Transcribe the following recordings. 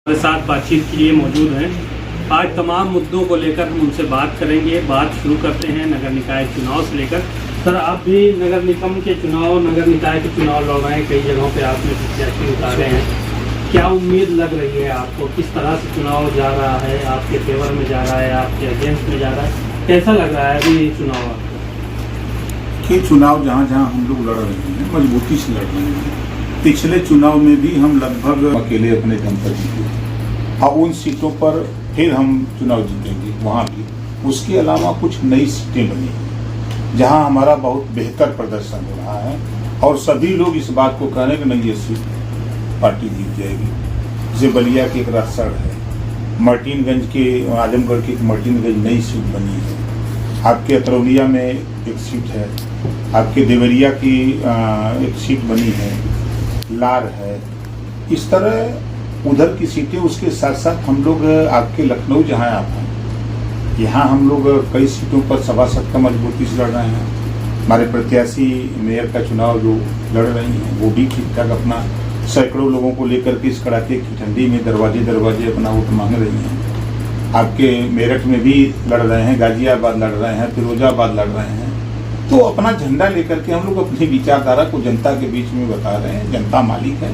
हमारे साथ बातचीत के लिए मौजूद हैं। आज तमाम मुद्दों को लेकर हम उनसे बात करेंगे। बात शुरू करते हैं नगर निकाय चुनाव से लेकर। सर, आप भी नगर निगम के चुनाव, नगर निकाय के चुनाव लड़ रहे हैं, कई जगहों पे आपने प्रत्याशी उतारे हैं। क्या उम्मीद लग रही है आपको? किस तरह से चुनाव जा रहा है? आपके फेवर में जा रहा है, आपके अगेंस्ट में जा रहा है? कैसा लग रहा है अभी चुनाव आपको? कि चुनाव जहाँ जहाँ हम लोग लड़ रहे हैं मजबूती से लड़ रहे हैं। पिछले चुनाव में भी हम लगभग अकेले अपने दम पर जीते और उन सीटों पर फिर हम चुनाव जीतेंगे वहाँ भी। उसके अलावा कुछ नई सीटें बनी हैं जहाँ हमारा बहुत बेहतर प्रदर्शन हो रहा है और सभी लोग इस बात को कह रहे हैं कि नहीं, ये सीट पार्टी जीत जाएगी। जैसे बलिया की एक राजसड़ है, मार्टिनगंज के, आजमगढ़ की मार्टिनगंज नई सीट बनी है, आपके अतरौलिया में एक सीट है, आपके देवरिया की एक सीट बनी है, लार है। इस तरह उधर की सीटें, उसके साथ साथ हम लोग आपके लखनऊ जहाँ आप हैं, यहाँ हम लोग कई सीटों पर सभासद का मजबूती से लड़ रहे हैं। हमारे प्रत्याशी मेयर का चुनाव जो लड़ रही हैं वो भी ठीक ठाक अपना सैकड़ों लोगों को लेकर के इस कड़ाके की ठंडी में दरवाजे अपना वोट मांग रही हैं। आपके मेरठ में भी लड़ रहे हैं, गाजियाबाद लड़ रहे हैं, फिरोजाबाद लड़ रहे हैं। तो अपना झंडा लेकर के हम लोग अपनी विचारधारा को जनता के बीच में बता रहे हैं। जनता मालिक है,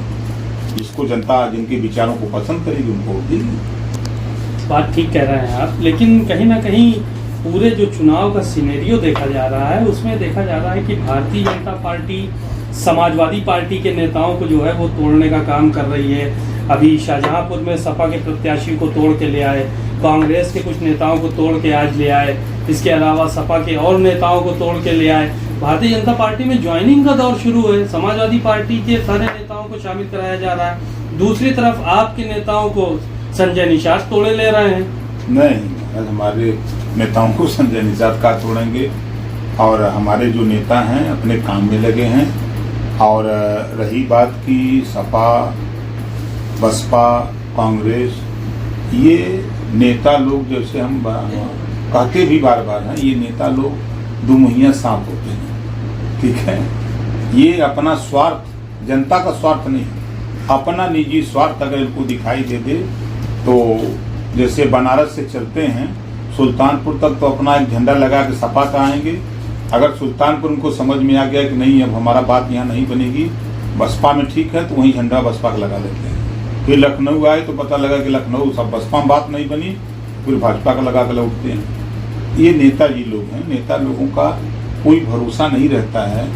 जिसको जनता जिनके विचारों को पसंद करेगी उनको वोट देगी। बात ठीक कह रहे हैं आप, लेकिन कहीं ना कहीं पूरे जो चुनाव का सिनेरियो देखा जा रहा है उसमें देखा जा रहा है कि भारतीय जनता पार्टी समाजवादी पार्टी के नेताओं को जो है वो तोड़ने का काम कर रही है। अभी शाहजहांपुर में सपा के प्रत्याशी को तोड़ के ले आए, कांग्रेस के कुछ नेताओं को तोड़ के आज ले आए, इसके अलावा सपा के और नेताओं को तोड़ के ले आए। भारतीय जनता पार्टी में ज्वाइनिंग का दौर शुरू है, समाजवादी पार्टी के सारे नेताओं को शामिल कराया जा रहा है। दूसरी तरफ आपके नेताओं को संजय निषाद तोड़े ले रहे हैं। नहीं, हमारे नेताओं को संजय निषाद का तोड़ेंगे और हमारे जो नेता हैं अपने काम में लगे हैं। और रही बात की सपा, बसपा, कांग्रेस, ये नेता लोग जैसे हम कहते भी बार बार हैं, ये नेता लोग दुमुहिया सांप होते हैं, ठीक है। ये अपना स्वार्थ, जनता का स्वार्थ नहीं, अपना निजी स्वार्थ अगर इनको दिखाई दे दे तो जैसे बनारस से चलते हैं सुल्तानपुर तक तो अपना एक झंडा लगा के सपा का आएंगे। अगर सुल्तानपुर उनको समझ में आ गया कि नहीं अब हमारा बात यहाँ नहीं बनेगी, बसपा में ठीक है, तो वहीं झंडा बसपा का लगा लेते हैं। फिर लखनऊ आए तो पता लगा कि लखनऊ सब बसपा में बात नहीं बनी, फिर भाजपा का लगा कर लौटते हैं। ये नेताजी लोग हैं, नेता लोगों का कोई भरोसा नहीं रहता है।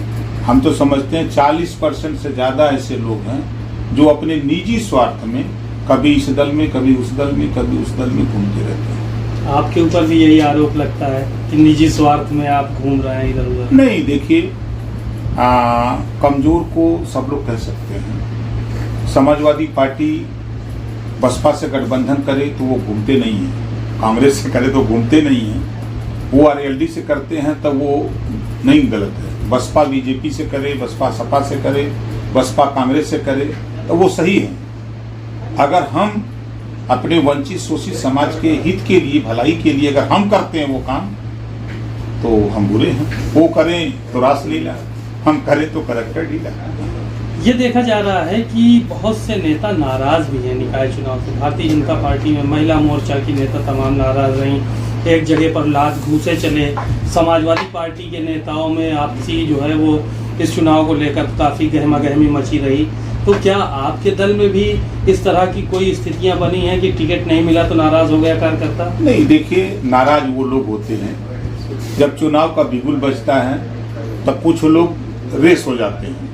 हम तो समझते हैं 40% से ज़्यादा ऐसे लोग हैं जो अपने निजी स्वार्थ में कभी इस दल में, कभी उस दल में, कभी उस दल में घूमते रहते हैं। आपके ऊपर भी यही आरोप लगता है कि निजी स्वार्थ में आप घूम रहे हैं इधर उधर? नहीं, देखिए, कमजोर को सब लोग कह सकते हैं। समाजवादी पार्टी बसपा से गठबंधन करे तो वो घूमते नहीं हैं, कांग्रेस से करे तो घूमते नहीं हैं, वो आरएलडी से करते हैं तब वो नहीं, गलत है। बसपा बीजेपी से करे, बसपा सपा से करे, बसपा कांग्रेस से करे तो वो सही है। अगर हम अपने वंचित शोषित समाज के हित के लिए, भलाई के लिए अगर हम करते हैं वो काम तो हम बुरे हैं। वो करें तो रासलीला, हम करें तो करेक्टर ढीला। ये देखा जा रहा है कि बहुत से नेता नाराज भी हैं निकाय चुनाव से। भारतीय जनता पार्टी में महिला मोर्चा की नेता तमाम नाराज रहीं, एक जगह पर लात घूंसे चले। समाजवादी पार्टी के नेताओं में आपसी जो है वो इस चुनाव को लेकर काफ़ी गहमा गहमी मची रही। तो क्या आपके दल में भी इस तरह की कोई स्थितियां बनी हैं कि टिकट नहीं मिला तो नाराज हो गया कार्यकर्ता? नहीं, देखिए, नाराज वो लोग होते हैं जब चुनाव का बिगुल बजता है, तब कुछ लोग रेस हो जाते हैं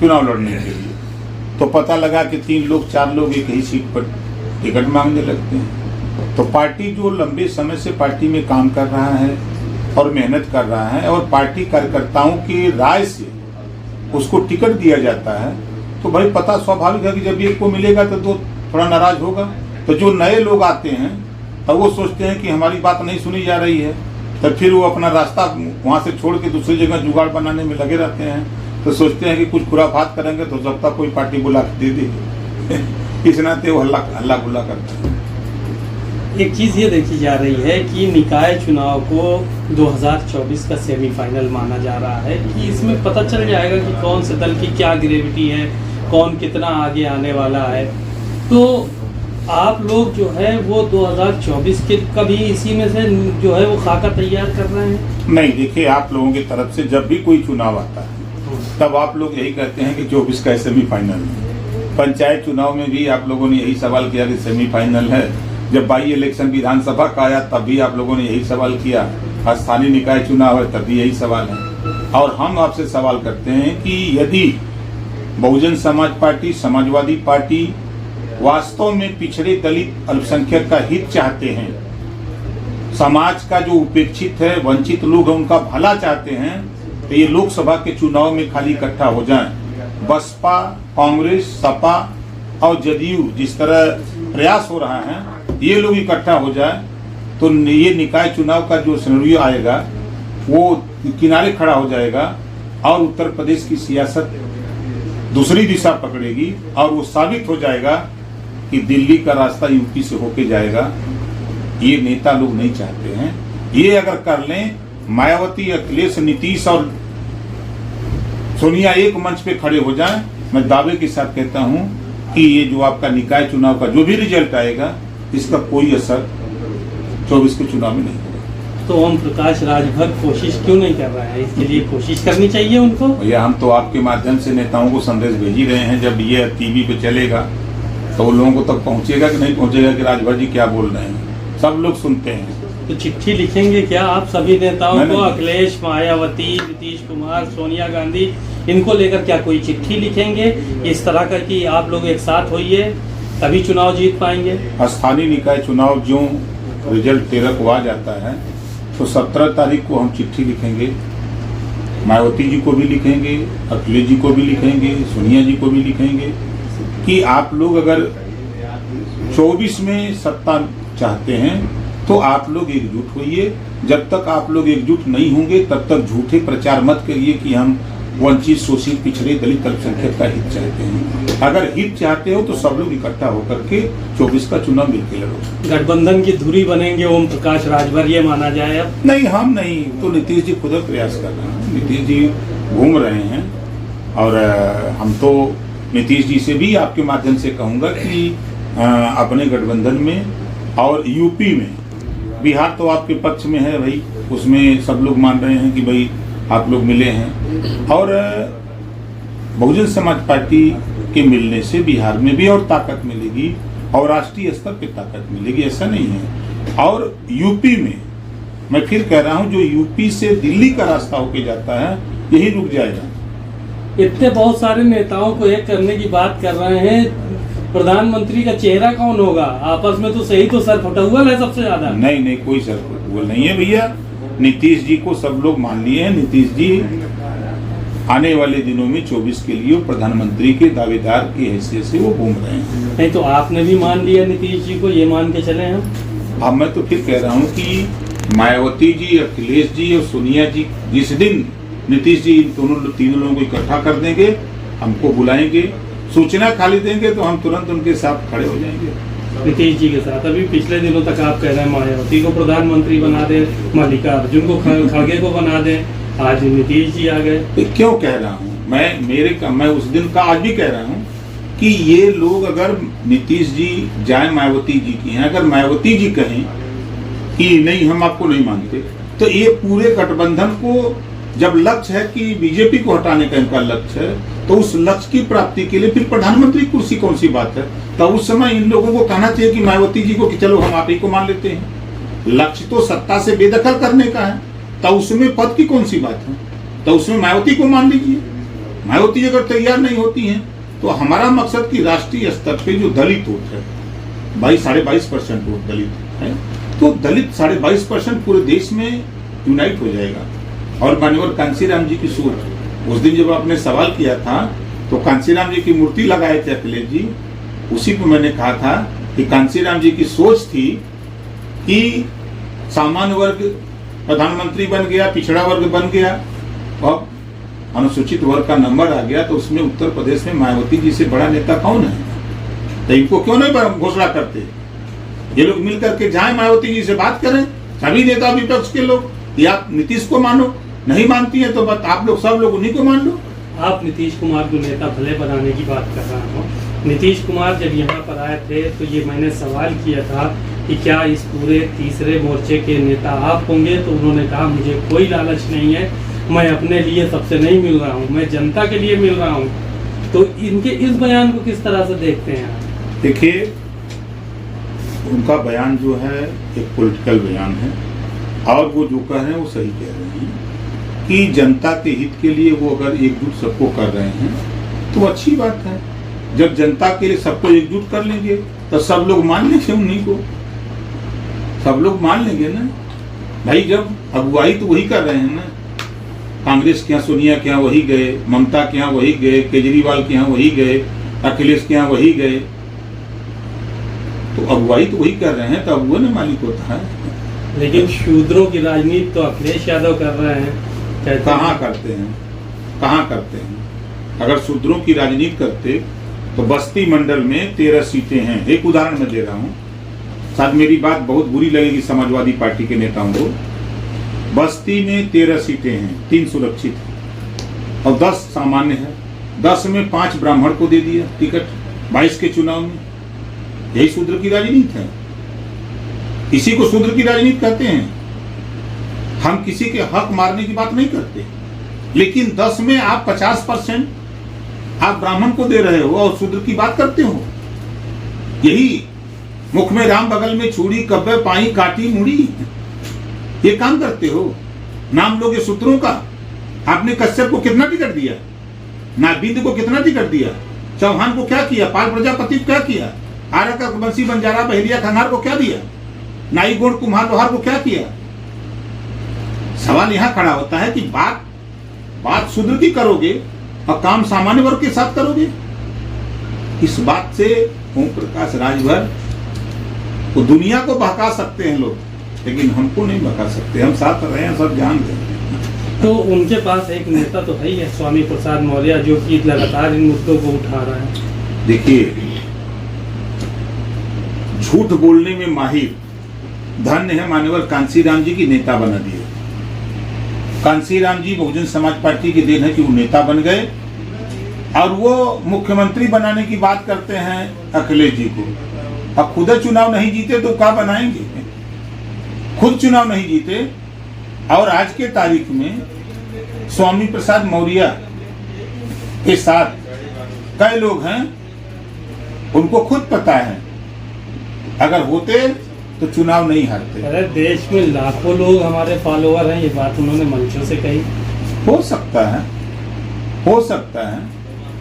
चुनाव लड़ने के लिए। तो पता लगा कि 3 लोग 4 लोग एक ही सीट पर टिकट मांगने लगते हैं। तो पार्टी जो लंबे समय से पार्टी में काम कर रहा है और मेहनत कर रहा है और पार्टी कार्यकर्ताओं की राय से उसको टिकट दिया जाता है, तो भाई पता स्वाभाविक है कि जब एक को मिलेगा तो थोड़ा नाराज होगा। तो जो नए लोग आते हैं तब वो सोचते हैं कि हमारी बात नहीं सुनी जा रही है, तो फिर वो अपना रास्ता वहाँ से छोड़ के दूसरी जगह जुगाड़ बनाने में लगे रहते हैं। तो सोचते हैं कि कुछ खुराफात करेंगे तो जब तक कोई पार्टी बुला के दे देगी इस नाते वो हल्ला गुल्ला करते हैं। एक चीज़ ये देखी जा रही है कि निकाय चुनाव को 2024 का सेमीफाइनल माना जा रहा है कि इसमें पता चल जाएगा कि कौन से दल की क्या ग्रेविटी है, कौन कितना आगे आने वाला है। तो आप लोग जो है वो 2024 के कभी इसी में से जो है वो खाका तैयार कर रहे हैं? नहीं, देखिए, आप लोगों की तरफ से जब भी कोई चुनाव आता है तब आप लोग यही कहते हैं कि 24 का सेमीफाइनल है। पंचायत चुनाव में भी आप लोगों ने यही सवाल किया कि सेमीफाइनल है। जब बाई इलेक्शन विधानसभा का आया तब भी आप लोगों ने यही सवाल किया। स्थानीय निकाय चुनाव है तब भी यही सवाल है। और हम आपसे सवाल करते हैं कि यदि बहुजन समाज पार्टी, समाजवादी पार्टी वास्तव में पिछड़े दलित अल्पसंख्यक का हित चाहते हैं, समाज का जो उपेक्षित है, वंचित लोग हैं, उनका भला चाहते हैं, तो ये लोकसभा के चुनाव में खाली इकट्ठा हो जाएं। बसपा, कांग्रेस, सपा और जदयू जिस तरह प्रयास हो रहा है, ये लोग इकट्ठा हो जाए तो ये निकाय चुनाव का जो सिनेरियो आएगा वो किनारे खड़ा हो जाएगा और उत्तर प्रदेश की सियासत दूसरी दिशा पकड़ेगी और वो साबित हो जाएगा कि दिल्ली का रास्ता यूपी से होके जाएगा। ये नेता लोग नहीं चाहते हैं। ये अगर कर लें, मायावती, अखिलेश, नीतीश और सोनिया एक मंच पे खड़े हो जाएं, मैं दावे के साथ कहता हूं कि ये जो आपका निकाय चुनाव का जो भी रिजल्ट आएगा, इसका कोई असर 24 के चुनाव में नहीं होगा। तो ओम प्रकाश राजभर कोशिश क्यों नहीं कर रहे हैं? इसके लिए कोशिश करनी चाहिए उनको। भैया, हम तो आपके माध्यम से नेताओं को संदेश भेज ही रहे हैं। जब ये टीवी पे चलेगा तो वो लोगों को तक पहुंचेगा कि नहीं पहुंचेगा कि राजभर जी क्या बोल रहे हैं, सब लोग सुनते हैं। तो चिट्ठी लिखेंगे क्या आप सभी नेताओं को? नहीं। अखिलेश, मायावती, नीतीश कुमार, सोनिया गांधी, इनको लेकर क्या कोई चिट्ठी लिखेंगे इस तरह का कि आप लोग एक साथ होइए तभी चुनाव जीत पाएंगे? स्थानीय निकाय चुनाव जो रिजल्ट 13 को आ जाता है तो 17 तारीख को हम चिट्ठी लिखेंगे। मायावती जी को भी लिखेंगे, अखिलेश जी को भी लिखेंगे, सोनिया जी को भी लिखेंगे कि आप लोग अगर 24 में सत्ता चाहते हैं तो आप लोग एकजुट होइए। जब तक आप लोग एकजुट नहीं होंगे तब तक झूठे प्रचार मत करिए कि हम वंचित, शोषित, पिछड़े, दलित अल्पसंख्यक का हित चाहते हैं। अगर हित चाहते हो तो सब लोग इकट्ठा होकर के 24 का चुनाव मिलकर लड़ो। गठबंधन की धुरी बनेंगे ओम प्रकाश राजभर, ये माना जाए अब? नहीं, हम नहीं, तो नीतीश जी खुद प्रयास कर रहे हैं। नीतीश जी घूम रहे हैं और हम तो नीतीश जी से भी आपके माध्यम से कहूंगा कि अपने गठबंधन में और यूपी में, बिहार तो आपके पक्ष में है भाई, उसमें सब लोग मान रहे हैं कि भाई आप लोग मिले हैं, और बहुजन समाज पार्टी के मिलने से बिहार में भी और ताकत मिलेगी और राष्ट्रीय स्तर पे ताकत मिलेगी, ऐसा नहीं है। और यूपी में मैं फिर कह रहा हूं, जो यूपी से दिल्ली का रास्ता होके जाता है यही रुक जाएगा। इतने बहुत सारे नेताओं को एक करने की बात कर रहे हैं, प्रधानमंत्री का चेहरा कौन होगा? आपस में तो सही तो सर फटहुअल है सबसे ज्यादा। नहीं, कोई सर फटहुअल नहीं है भैया। नीतीश जी को सब लोग मान लिए हैं। नीतीश जी आने वाले दिनों में 24 के लिए प्रधानमंत्री के दावेदार की हैसियत से वो घूम रहे हैं। नहीं तो आपने भी मान लिया नीतीश जी को, ये मान के चले हम। अब मैं तो फिर कह रहा हूँ कि मायावती जी, अखिलेश जी और सोनिया जी जिस दिन नीतीश जी तीनों लोगों को इकट्ठा कर देंगे, हमको बुलाएंगे, सूचना खाली देंगे तो हम तुरंत उनके साथ खड़े हो जाएंगे नीतीश जी के साथ। अभी पिछले दिनों तक आप कह रहे हैं मायावती को प्रधानमंत्री बना दे, मल्लिकार्जुन को, खड़गे को बना दे, आज नीतीश जी आ गए। तो क्यों कह रहा हूँ मैं उस दिन का आज भी कह रहा हूँ कि ये लोग अगर नीतीश जी जाए मायावती जी की हैं, अगर मायावती जी कहें कि नहीं हम आपको नहीं मानते, तो ये पूरे गठबंधन को, जब लक्ष्य है कि बीजेपी को हटाने का इनका लक्ष्य है, तो उस लक्ष्य की प्राप्ति के लिए फिर प्रधानमंत्री कुर्सी कौन सी बात है? तो उस समय इन लोगों को कहना चाहिए कि मायावती जी को कि चलो हम आप ही को मान लेते हैं। लक्ष्य तो सत्ता से बेदखल करने का है, तो उसमें पद की कौन सी बात है? तो उसमें मायावती को मान लीजिए। मायावती अगर तैयार नहीं होती हैं तो हमारा मकसद की राष्ट्रीय स्तर पे जो दलित वोट है, 22.5% वोट दलित है, तो दलित 22.5% पूरे देश में यूनाइट हो जाएगा। और माननीय कांशीराम जी की सोच, उस दिन जब आपने सवाल किया था तो कांशीराम जी की मूर्ति लगाए थे अखिलेश जी, उसी पर मैंने कहा था कि कांशीराम जी की सोच थी कि सामान्य वर्ग प्रधानमंत्री बन गया, पिछड़ा वर्ग बन गया, अब अनुसूचित वर्ग का नंबर आ गया, तो उसमें उत्तर प्रदेश में मायावती जी से बड़ा नेता कौन है? तो इनको क्यों नहीं घोषणा करते? ये लोग मिलकर के जाए मायावती जी से बात करें, सभी नेता विपक्ष के लोग, या आप नीतीश को मानो, नहीं मानती है तो आप लोग सब लोग उन्हीं को मान लो। आप नीतीश कुमार को नेता भले बनाने की बात कर रहे हो, नीतीश कुमार जब यहाँ पर आए थे तो ये मैंने सवाल किया था कि क्या इस पूरे तीसरे मोर्चे के नेता आप होंगे, तो उन्होंने कहा मुझे कोई लालच नहीं है, मैं अपने लिए सबसे नहीं मिल रहा हूँ, मैं जनता के लिए मिल रहा हूँ। तो इनके इस बयान को किस तरह से देखते हैं आप? देखिए, उनका बयान जो है एक पॉलिटिकल बयान है, और वो जो कह रहे हैं वो सही कह रहे हैं कि जनता के हित के लिए वो अगर एकजुट सबको कर रहे हैं तो अच्छी बात है। जब जनता के लिए सबको एकजुट कर लेंगे तो सब लोग मान लेंगे, उन्हीं को सब लोग मान लेंगे ना भाई। जब अगुवाई तो वही कर रहे हैं ना, कांग्रेस के यहाँ सोनिया के यहाँ वही गए, ममता के यहाँ वही गए, केजरीवाल के यहाँ वही गए, अखिलेश के यहाँ वही गए, तो अगुवाई तो वही कर रहे हैं, तो अगुआ ने मालिक होता है। लेकिन शूद्रों की राजनीति तो अखिलेश यादव कर रहे हैं। कहाँ करते हैं, कहाँ करते हैं? अगर शूद्रों की राजनीति करते तो बस्ती मंडल में 13 सीटें हैं। एक उदाहरण मैं दे रहा हूँ, शायद मेरी बात बहुत बुरी लगेगी समाजवादी पार्टी के नेताओं को। बस्ती में 13 सीटें हैं, 3 सुरक्षित और 10 सामान्य है। 10 में 5 ब्राह्मण को दे दिया टिकट 22 के चुनाव में। यही शूद्र की राजनीति है, इसी को शूद्र की राजनीति कहते हैं। हम किसी के हक मारने की बात नहीं करते, लेकिन 10 में आप 50% आप ब्राह्मण को दे रहे हो और शूद्र की बात करते हो। यही मुख में राम बगल में छुरी, कब्बे पाई काटी मुड़ी, ये काम करते हो। नाम लोगे शूद्रों का। आपने कश्यप को कितना टिकट दिया, नाबिंद को कितना टिकट दिया, चौहान को क्या किया, पाल प्रजापति को क्या किया, आरा का बंसी बंजारा बहेलिया खंगार को क्या दिया, नाई गोड़ कुम्हार लोहार को क्या किया। सवाल यहाँ खड़ा होता है कि बात शूद्र की करोगे और काम सामान्य वर्ग के साथ करोगे। इस बात से ओम प्रकाश राजभर तो दुनिया को बहका सकते हैं लोग, लेकिन हमको नहीं बहका सकते। हम साथ रहे हैं, सब जान गए। तो उनके पास एक नेता तो है ही है, स्वामी प्रसाद मौर्य, जो कि लगातार इन मुद्दों को उठा रहा है। देखिए, झूठ बोलने में माहिर धन्य है मान्यवर कांसीराम जी की नेता बना दिए। कांसीराम जी बहुजन समाज पार्टी की देन है कि वो नेता बन गए, और वो मुख्यमंत्री बनाने की बात करते हैं अखिलेश जी को। अब खुद चुनाव नहीं जीते तो क्या बनाएंगे? खुद चुनाव नहीं जीते, और आज के तारीख में स्वामी प्रसाद मौर्य के साथ कई लोग हैं, उनको खुद पता है अगर होते तो चुनाव नहीं हारते। अरे देश में लाखों लोग हमारे फॉलोअर हैं, ये बात उन्होंने मंचों से कही। हो सकता है, हो सकता है।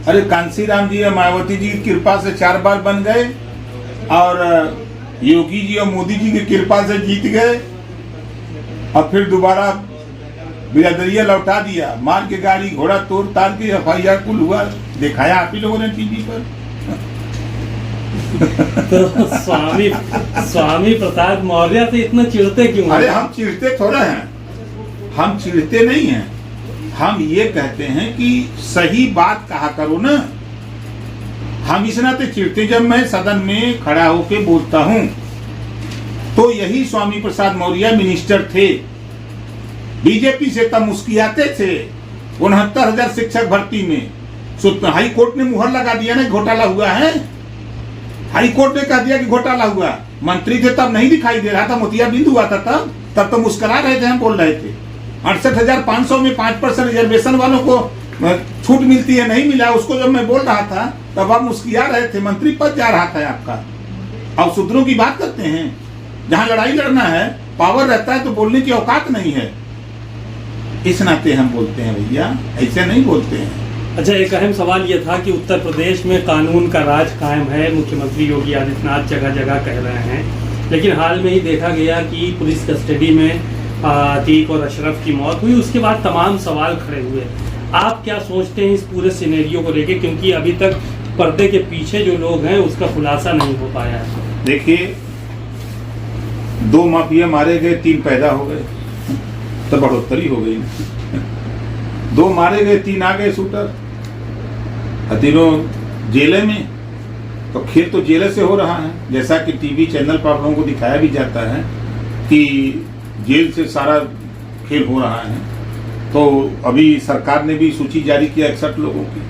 अरे कांसीराम जी और मायावती जी की कृपा से 4 बार बन गए, और योगी जी और मोदी जी की कृपा से जीत गए, और फिर दोबारा बिरादरिया लौटा दिया, मार के गाड़ी घोड़ा तोड़ ताड़ के FIR कुल हुआ, दिखाया आप ही लोगों ने टीवी पर। तो स्वामी प्रसाद मौर्य से इतना चिढ़ते क्यों? अरे हम चिढ़ते थोड़ा हैं, हम चिढ़ते नहीं हैं, हम ये कहते हैं कि सही बात कहा करो ना। हम इस नाते चिढ़ते, जब मैं सदन में खड़ा होके बोलता हूं तो यही स्वामी प्रसाद मौर्य मिनिस्टर थे, बीजेपी से तब मुस्कियाते थे 69,000 शिक्षक भर्ती में। हाई कोर्ट ने मुहर लगा दिया ना, घोटाला हुआ है। हाई कोर्ट ने कह दिया कि घोटाला हुआ। मंत्री थे तब नहीं दिखाई दे रहा था, मोतियाबिंद हुआ था तब तो मुस्कुरा रहे थे, हम बोल रहे थे 68,500 में 5% रिजर्वेशन वालों को छूट मिलती है, नहीं मिला। उसको जब मैं बोल रहा था तब आप मुस्कुरा रहे थे, मंत्री पद जा रहा था आपका। अब शूद्रों की बात करते हैं, जहां लड़ाई लड़ना है, पावर रहता है तो बोलने की औकात नहीं है। इस नाते हम बोलते हैं भैया, ऐसे नहीं बोलते हैं। अच्छा, एक अहम सवाल ये था कि उत्तर प्रदेश में कानून का राज कायम है, मुख्यमंत्री योगी आदित्यनाथ जगह जगह कह रहे हैं, लेकिन हाल में ही देखा गया कि पुलिस कस्टडी में अतीक और अशरफ की मौत हुई। उसके बाद तमाम सवाल खड़े हुए। आप क्या सोचते हैं इस पूरे सिनेरियो को लेके, क्योंकि अभी तक पर्दे के पीछे जो लोग हैं उसका खुलासा नहीं हो पाया है? देखिए, 2 माफिया मारे गए, 3 पैदा हो गए, तो बढ़ोतरी हो गई। 2 मारे गए, 3 आ गए शूटर, तीनों जेले में। तो खेल तो जेल से हो रहा है, जैसा कि टीवी चैनल पर आप लोगों को दिखाया भी जाता है कि जेल से सारा खेल हो रहा है। तो अभी सरकार ने भी सूची जारी किया 61 लोगों की।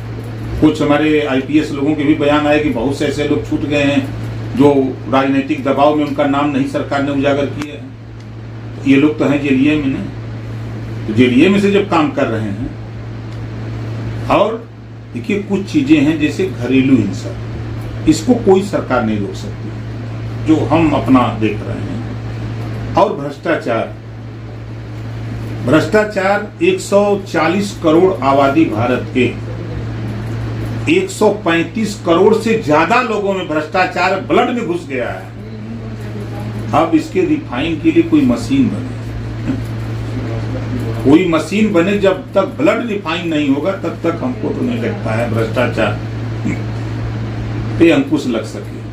कुछ हमारे आईपीएस लोगों के भी बयान आए कि बहुत से ऐसे लोग छूट गए हैं जो राजनीतिक दबाव में उनका नाम नहीं सरकार ने उजागर किया है। ये लोग तो हैं जेलीए में, नहीं तो जेलीए में से जब काम कर रहे हैं। और देखिए कुछ चीजें हैं जैसे घरेलू हिंसा, इसको कोई सरकार नहीं रोक सकती जो हम अपना देख रहे हैं। और भ्रष्टाचार 140 करोड़ आबादी भारत के 135 करोड़ से ज्यादा लोगों में भ्रष्टाचार ब्लड में घुस गया है। अब इसके रिफाइन के लिए कोई मशीन बने, कोई मशीन बने, जब तक ब्लड रिफाइन नहीं होगा तब तक हमको तो नहीं लगता है भ्रष्टाचार पे अंकुश लग सके।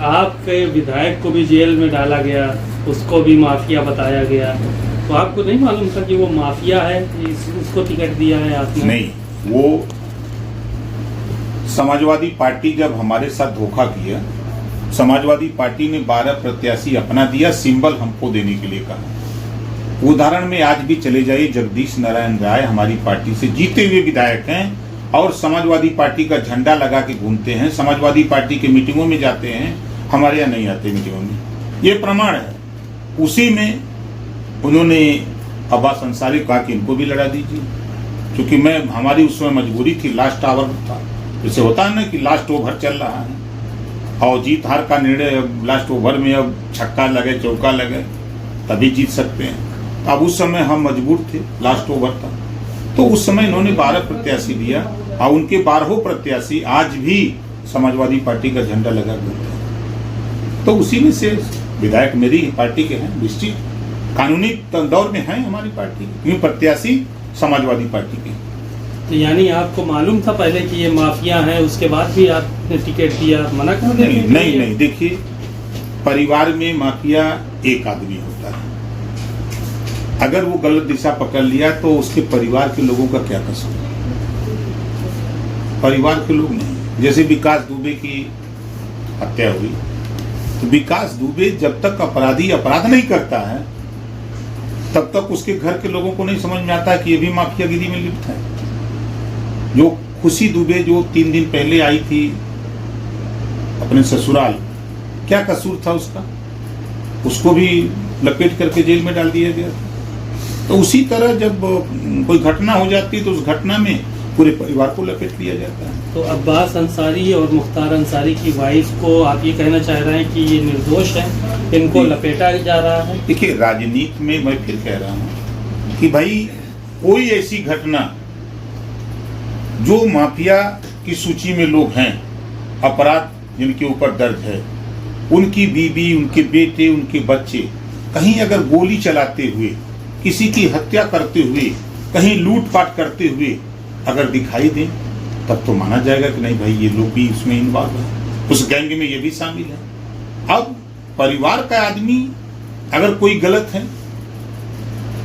आपके विधायक को भी जेल में डाला गया, उसको भी माफिया बताया गया, तो आपको नहीं मालूम था कि वो माफिया है, उसको टिकट दिया है आपने? नहीं, वो समाजवादी पार्टी जब हमारे साथ धोखा किया, समाजवादी पार्टी ने 12 प्रत्याशी अपना दिया, सिंबल हमको देने के लिए कहा। उदाहरण में आज भी चले जाइए, जगदीश नारायण राय हमारी पार्टी से जीते हुए विधायक हैं और समाजवादी पार्टी का झंडा लगा के घूमते हैं, समाजवादी पार्टी के मीटिंगों में जाते हैं, हमारे यहाँ नहीं आते मीटिंगों में, ये प्रमाण है। उसी में उन्होंने अब्बास अंसारी कहा कि इनको भी लड़ा दीजिए, क्योंकि हमारी उसमें मजबूरी थी, लास्ट आवर था, जैसे होता है ना कि लास्ट ओवर चल रहा है और जीत हार का निर्णय लास्ट ओवर में, अब छक्का लगे चौका लगे तभी जीत सकते हैं। अब उस समय हम मजबूर थे, लास्ट ओवर था, तो उस समय इन्होंने 12 प्रत्याशी दिया और उनके 12 प्रत्याशी आज भी समाजवादी पार्टी का झंडा लगा घूमते हैं। तो उसी में से विधायक मेरी पार्टी के हैं, निश्चित कानूनी दौर में है हमारी पार्टी, क्योंकि प्रत्याशी समाजवादी पार्टी के। तो यानी आपको मालूम था पहले कि ये माफिया है, उसके बाद भी आपने टिकट दिया, मना कर दिया? नहीं, देखिए परिवार में माफिया एक आदमी होता है, अगर वो गलत दिशा पकड़ लिया तो उसके परिवार के लोगों का क्या कसूर? परिवार के लोग नहीं। जैसे विकास दुबे की हत्या हुई, तो विकास दुबे जब तक अपराधी अपराध नहीं करता है तब तक उसके घर के लोगों को नहीं समझ में आता है कि ये भी माफियागिरी में लिप्त है। जो खुशी दुबे जो 3 दिन पहले आई थी अपने ससुराल, क्या कसूर था उसका? उसको भी लपेट करके जेल में डाल दिया गया। तो उसी तरह जब कोई घटना हो जाती है तो उस घटना में पूरे परिवार को लपेट लिया जाता है। तो अब्बास अंसारी और मुख्तार अंसारी की वाइफ को आप ये कहना चाह रहे हैं कि ये निर्दोष है, इनको लपेटा जा रहा है? देखिए राजनीति में मैं फिर कह रहा हूँ कि भाई कोई ऐसी घटना जो माफिया की सूची में लोग हैं, अपराध जिनके ऊपर दर्ज है, उनकी बीवी, उनके बेटे, उनके बच्चे कहीं अगर गोली चलाते हुए, किसी की हत्या करते हुए, कहीं लूटपाट करते हुए अगर दिखाई दे, तब तो माना जाएगा कि नहीं भाई ये लोग भी उसमें इन्वॉल्व है, उस गैंग में ये भी शामिल है। अब परिवार का आदमी अगर कोई गलत है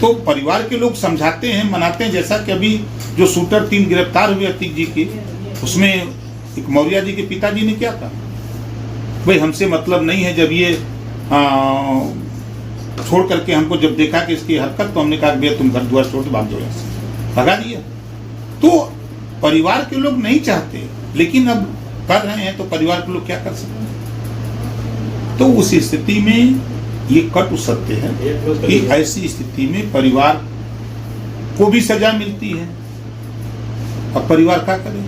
तो परिवार के लोग समझाते हैं, मनाते हैं। जैसा कि अभी जो शूटर 3 गिरफ्तार हुए अतीक जी के, उसमें एक मौर्य जी के पिताजी ने क्या कहा, भाई हमसे मतलब नहीं है। जब ये छोड़ करके हमको जब देखा कि इसकी हरकत, तो हमने कहा भैया तुम घर द्वार छोड़ भाग जाओ, ऐसे भगा दिया। तो परिवार के लोग नहीं चाहते, लेकिन अब कर रहे हैं तो परिवार के लोग क्या कर सकते हैं? तो उस स्थिति में ये कटु सत्य है कि ऐसी स्थिति में परिवार को भी सजा मिलती है। अब परिवार क्या करे?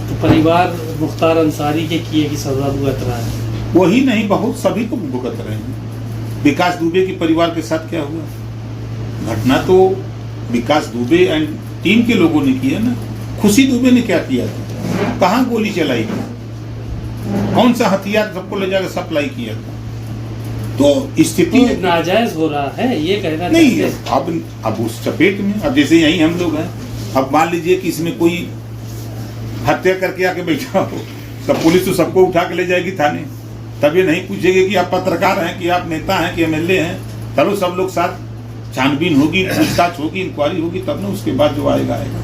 तो परिवार मुख्तार अंसारी के किए की सजा भुगत रहा है। वही नहीं, बहुत सभी को भुगत रहे हैं। विकास दुबे के परिवार के साथ क्या हुआ? घटना तो विकास दुबे एंड टीम के लोगों ने किया ना। खुशी दुबे ने क्या किया था? कहाँ गोली चलाई थी? कौन सा हथियार सबको ले जाकर सप्लाई किया था? तो स्थिति तो नाजायज हो रहा है, ये कहना नहीं। अब उस चपेट में, अब जैसे यही हम लोग हैं, अब मान लीजिए कि इसमें कोई हत्या करके आके बैठा हो, तब पुलिस तो सबको उठा के ले जाएगी थाने। तब ये नहीं पूछेगी कि आप पत्रकार हैं, कि आप नेता हैं, कि एमएलए हैं। चलो सब लोग साथ, छानबीन होगी, पूछताछ होगी, इंक्वायरी होगी, तब ना उसके बाद जो आएगा आएगा।